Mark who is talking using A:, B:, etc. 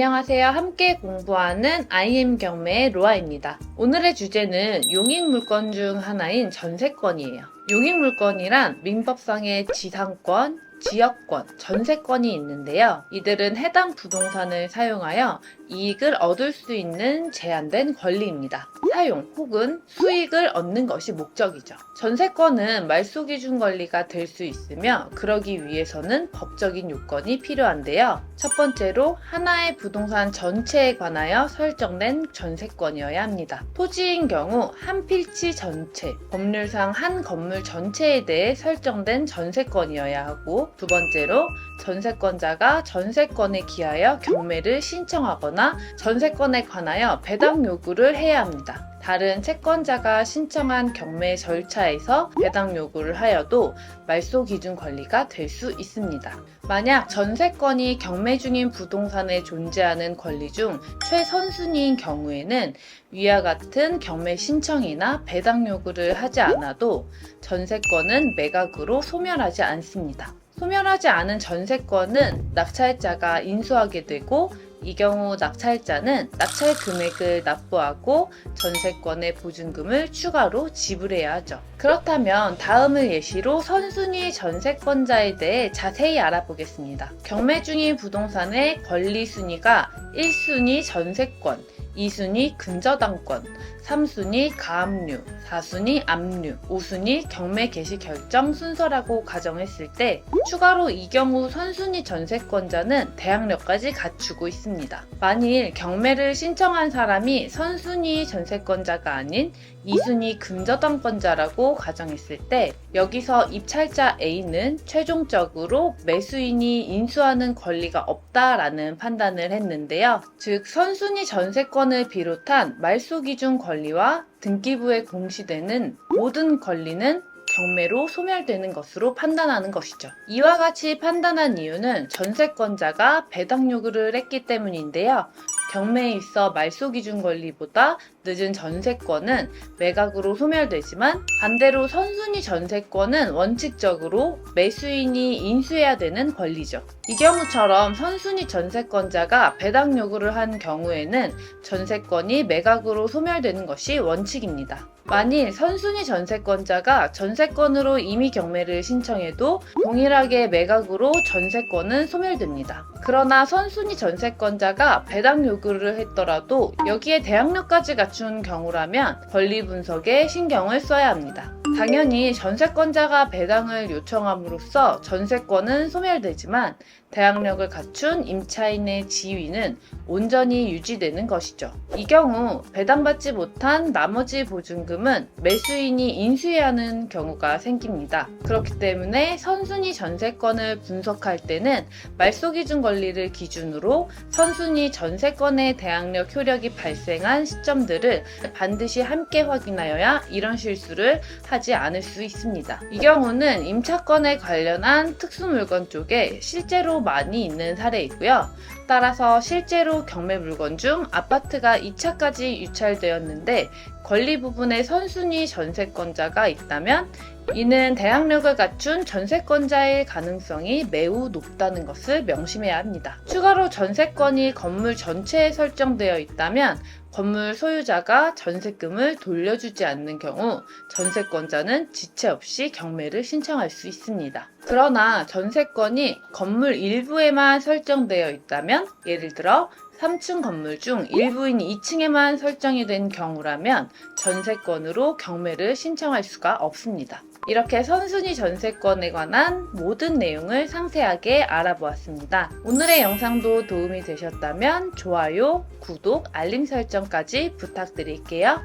A: 안녕하세요. 함께 공부하는 IM 경매의 로아입니다. 오늘의 주제는 용익물건 중 하나인 전세권이에요. 용익물건이란 민법상의 지상권, 지역권, 전세권이 있는데요. 이들은 해당 부동산을 사용하여 이익을 얻을 수 있는 제한된 권리입니다. 사용 혹은 수익을 얻는 것이 목적이죠. 전세권은 말소기준 권리가 될 수 있으며 그러기 위해서는 법적인 요건이 필요한데요. 첫 번째로 하나의 부동산 전체에 관하여 설정된 전세권이어야 합니다. 토지인 경우 한 필지 전체, 법률상 한 건물 전체에 대해 설정된 전세권이어야 하고, 두 번째로 전세권자가 전세권에 기하여 경매를 신청하거나 전세권에 관하여 배당 요구를 해야 합니다. 다른 채권자가 신청한 경매 절차에서 배당 요구를 하여도 말소 기준 권리가 될 수 있습니다. 만약 전세권이 경매 중인 부동산에 존재하는 권리 중 최선순위인 경우에는 위와 같은 경매 신청이나 배당 요구를 하지 않아도 전세권은 매각으로 소멸하지 않습니다. 소멸하지 않은 전세권은 낙찰자가 인수하게 되고, 이 경우 낙찰자는 낙찰 금액을 납부하고 전세권의 보증금을 추가로 지불해야 하죠. 그렇다면 다음을 예시로 선순위 전세권자에 대해 자세히 알아보겠습니다. 경매 중인 부동산의 권리 순위가 1순위 전세권, 2순위 근저당권, 3순위 가압류, 4순위 압류, 5순위 경매 개시 결정 순서라고 가정했을 때 추가로 이 경우 선순위 전세권자는 대항력까지 갖추고 있습니다. 만일 경매를 신청한 사람이 선순위 전세권자가 아닌 2순위 근저당권자라고 가정했을 때 여기서 입찰자 A는 최종적으로 매수인이 인수하는 권리가 없다라는 판단을 했는데요. 즉 선순위 전세권을 비롯한 말소기준 권리와 등기부에 공시되는 모든 권리는 경매로 소멸되는 것으로 판단하는 것이죠. 이와 같이 판단한 이유는 전세권자가 배당 요구를 했기 때문인데요. 경매에 있어 말소기준 권리보다 늦은 전세권은 매각으로 소멸되지만, 반대로 선순위 전세권은 원칙적으로 매수인이 인수해야 되는 권리죠. 이 경우처럼 선순위 전세권자가 배당 요구를 한 경우에는 전세권이 매각으로 소멸되는 것이 원칙입니다. 만일 선순위 전세권자가 전세권으로 이미 경매를 신청해도 동일하게 매각으로 전세권은 소멸됩니다. 그러나 선순위 전세권자가 배당 요구를 했더라도 여기에 대항력까지 갖춘 경우라면 권리 분석에 신경을 써야 합니다. 당연히 전세권자가 배당을 요청함으로써 전세권은 소멸되지만 대항력을 갖춘 임차인의 지위는 온전히 유지되는 것이죠. 이 경우 배당받지 못한 나머지 보증금은 매수인이 인수해야 하는 경우가 생깁니다. 그렇기 때문에 선순위 전세권을 분석할 때는 말소기준 권리를 기준으로 선순위 전세권의 대항력 효력이 발생한 시점들을 반드시 함께 확인하여야 이런 실수를 하지 않을 수 있습니다. 이 경우는 임차권에 관련한 특수물건 쪽에 실제로 많이 있는 사례이고요. 따라서 실제로 경매 물건 중 아파트가 2차까지 유찰되었는데 권리 부분에 선순위 전세권자가 있다면 이는 대항력을 갖춘 전세권자의 가능성이 매우 높다는 것을 명심해야 합니다. 추가로 전세권이 건물 전체에 설정되어 있다면 건물 소유자가 전세금을 돌려주지 않는 경우 전세권자는 지체 없이 경매를 신청할 수 있습니다. 그러나 전세권이 건물 일부에만 설정되어 있다면, 예를 들어 3층 건물 중 일부인 2층에만 설정이 된 경우라면 전세권으로 경매를 신청할 수가 없습니다. 이렇게 선순위 전세권에 관한 모든 내용을 상세하게 알아보았습니다. 오늘의 영상도 도움이 되셨다면 좋아요, 구독, 알림 설정까지 부탁드릴게요.